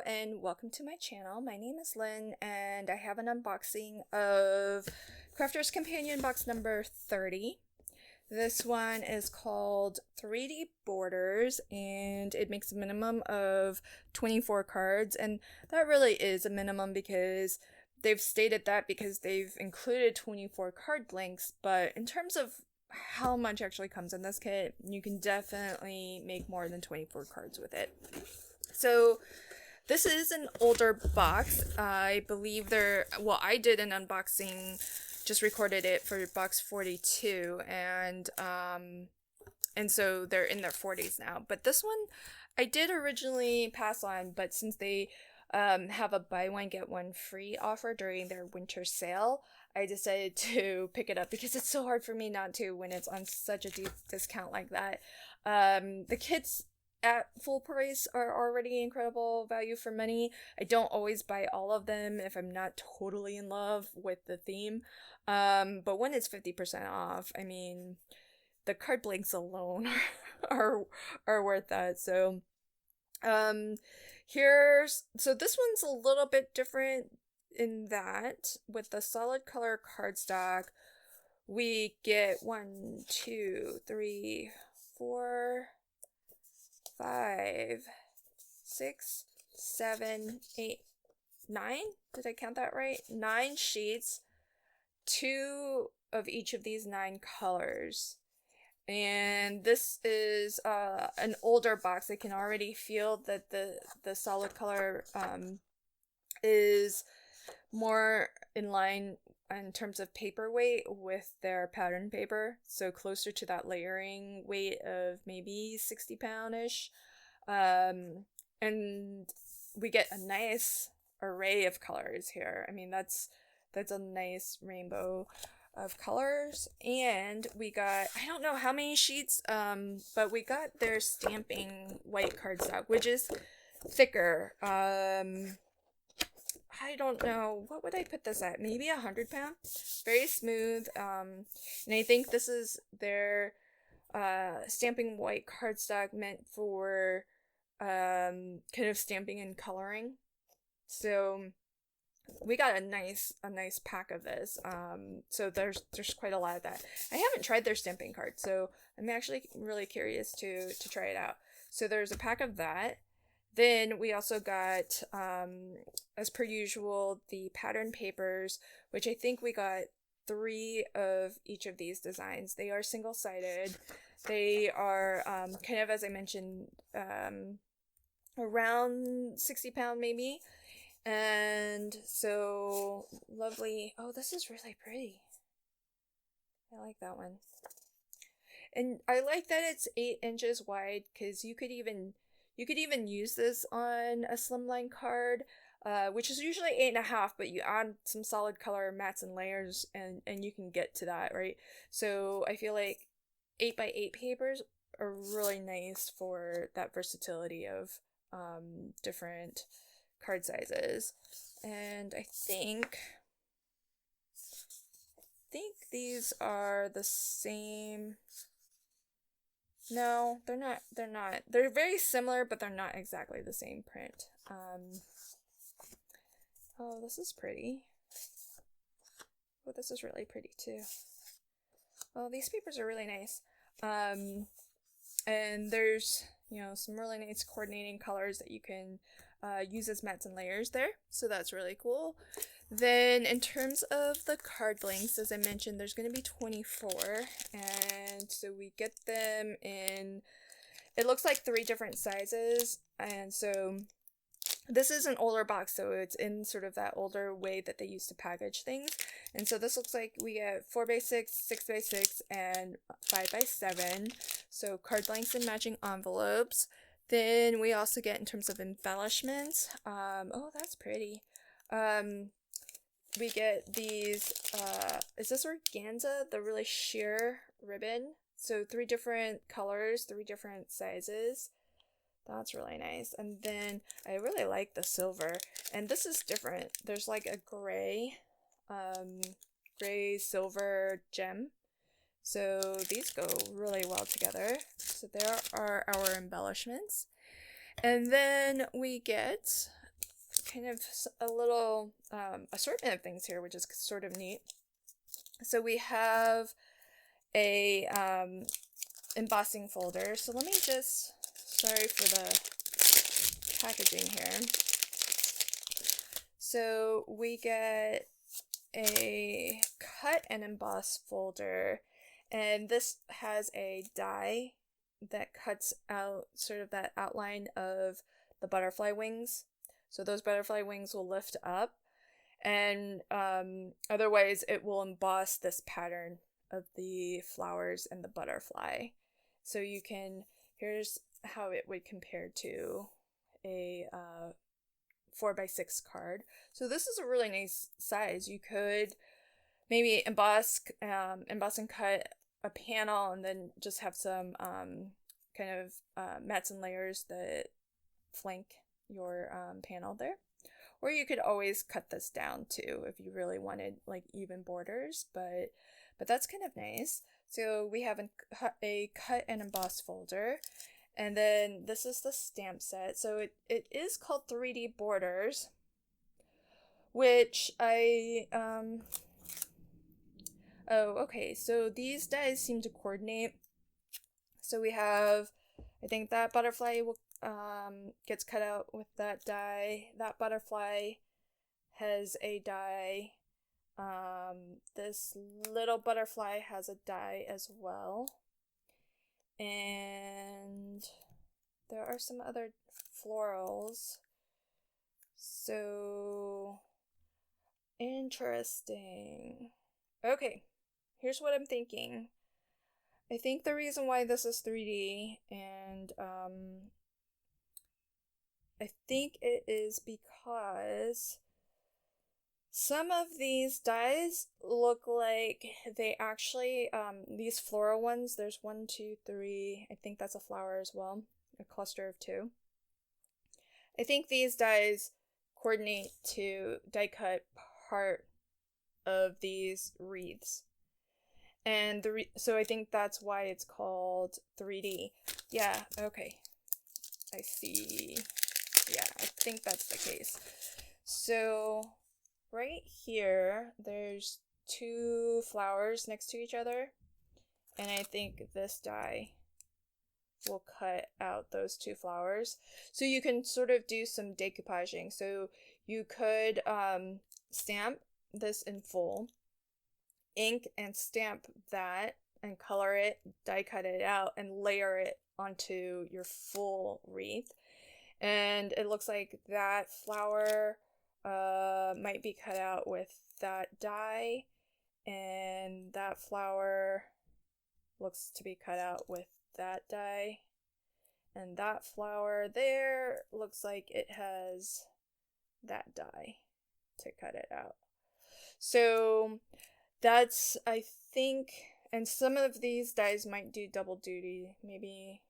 and welcome to my channel. My name is Lynn and I have an unboxing of Crafter's Companion box number 30. This one is called 3D Borders and it makes a minimum of 24 cards, and that really is a minimum because they've stated that because they've included 24 card blanks, but in terms of how much actually comes in this kit, you can definitely make more than 24 cards with it. So this is an older box. I believe I did an unboxing, just recorded it for box 42, and so they're in their 40s now. But this one I did originally pass on, but since they have a buy one get one free offer during their winter sale, I decided to pick it up because it's so hard for me not to when it's on such a deep discount like that. The kits at full price are already incredible value for money. I don't always buy all of them if I'm not totally in love with the theme. But when it's 50% off, I mean, the card blanks alone are worth that. So so this one's a little bit different in that with the solid color cardstock, we get 1, 2, 3, 4, 5, 6, 7, 8, 9. Did I count that right? 9 sheets, 2 of each of these 9 colors. And this is an older box. I can already feel that the solid color is more in line in terms of paper weight with their pattern paper, so closer to that layering weight of maybe 60 pound-ish. And we get a nice array of colors here. I mean, that's a nice rainbow of colors. And we got, I don't know how many sheets, but we got their stamping white cardstock, which is thicker. I don't know, what would I put this at? Maybe 100 pound? Very smooth. And I think this is their stamping white cardstock meant for kind of stamping and coloring. So we got a nice pack of this. So there's quite a lot of that. I haven't tried their stamping card, so I'm actually really curious to try it out. So there's a pack of that. Then we also got, as per usual, the pattern papers, which I think we got 3 of each of these designs. They are single-sided. They are kind of, as I mentioned, around 60 pound maybe. And so lovely. Oh, this is really pretty. I like that one. And I like that it's 8 inches wide, because you could even use this on a slimline card, which is usually 8.5, but you add some solid color mats and layers and you can get to that, right? So I feel like 8x8 papers are really nice for that versatility of different card sizes. And I think these are the same. No, they're not. They're very similar, but they're not exactly the same print. Oh, this is pretty. Oh, this is really pretty too. Oh, these papers are really nice. And there's, some really nice coordinating colors that you can use as mats and layers there. So that's really cool. Then in terms of the card blanks, as I mentioned, there's going to be 24, and so we get them in, it looks like 3 different sizes. And so this is an older box, so it's in sort of that older way that they used to package things. And so this looks like we get 4x6, 6x6, and 5x7. So card blanks and matching envelopes. Then we also get, in terms of embellishments, oh, that's pretty. We get these, is this organza? The really sheer ribbon. So 3 different colors, 3 different sizes. That's really nice. And then I really like the silver. And this is different. There's like a gray silver gem. So these go really well together. So there are our embellishments. And then we get kind of a little assortment of things here, which is sort of neat. So we have a embossing folder. So let me just, sorry for the packaging here. So we get a cut and emboss folder, and this has a die that cuts out sort of that outline of the butterfly wings. So those butterfly wings will lift up, and otherwise it will emboss this pattern of the flowers and the butterfly. So you can, here's how it would compare to a 4x6 card. So this is a really nice size. You could maybe emboss and cut a panel and then just have some kind of mats and layers that flank your panel there. Or you could always cut this down too if you really wanted like even borders, but that's kind of nice. So we have a cut and emboss folder, and then this is the stamp set. So it is called 3D Borders, which I oh, okay, so these dies seem to coordinate. So we have, I think that butterfly will gets cut out with that die. That butterfly has a die. This little butterfly has a die as well. And there are some other florals. So interesting. Okay, here's what I'm thinking. I think the reason why this is 3D, and I think it is because some of these dies look like they actually, these floral ones, there's 1, 2, 3, I think that's a flower as well, a cluster of 2. I think these dies coordinate to die cut part of these wreaths. And so I think that's why it's called 3D. Yeah, okay. I see. Yeah, I think that's the case. So right here, there's 2 flowers next to each other, and I think this die will cut out those 2 flowers. So you can sort of do some decoupaging. So you could stamp this in full, ink and stamp that, and color it, die cut it out, and layer it onto your full wreath. And it looks like that flower might be cut out with that die, and that flower looks to be cut out with that die, and that flower there looks like it has that die to cut it out. So that's, I think, and some of these dies might do double duty. Maybe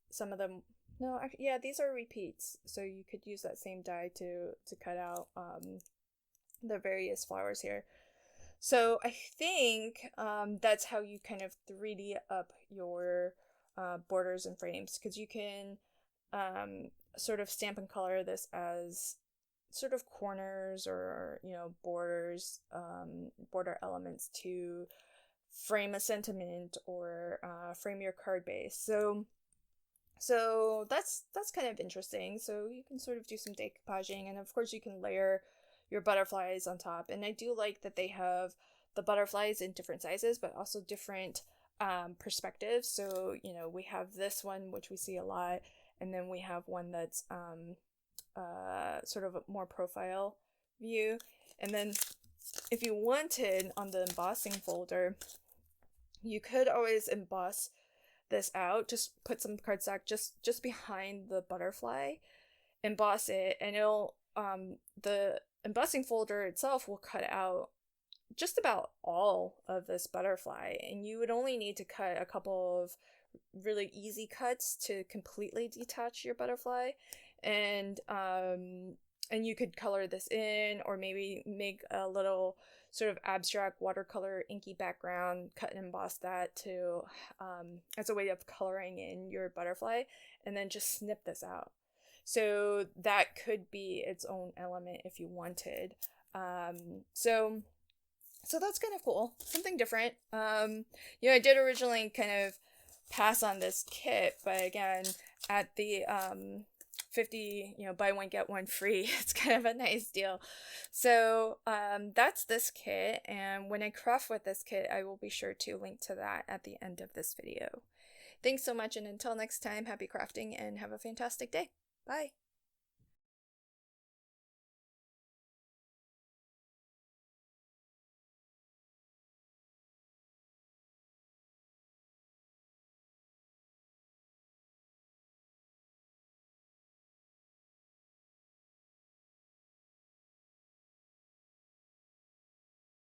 some of them, no, yeah, these are repeats, so you could use that same die to cut out the various flowers here. So I think that's how you kind of 3D up your borders and frames, because you can sort of stamp and color this as sort of corners or, you know, borders, border elements to frame a sentiment or frame your card base. So that's kind of interesting. So you can sort of do some decoupaging, and of course you can layer your butterflies on top. And I do like that they have the butterflies in different sizes, but also different perspectives. So, you know, we have this one, which we see a lot, and then we have one that's sort of a more profile view. And then if you wanted, on the embossing folder, you could always emboss this out, just put some cardstock just behind the butterfly, emboss it, and it'll the embossing folder itself will cut out just about all of this butterfly, and you would only need to cut a couple of really easy cuts to completely detach your butterfly. And you could color this in, or maybe make a little sort of abstract watercolor inky background, cut and emboss that to as a way of coloring in your butterfly, and then just snip this out. So that could be its own element if you wanted. So that's kind of cool. Something different. You know, I did originally kind of pass on this kit, but again, at the 50, you know, buy one get one free, it's kind of a nice deal. So that's this kit, and when I craft with this kit, I will be sure to link to that at the end of this video. Thanks so much, and until next time, happy crafting and have a fantastic day. Bye!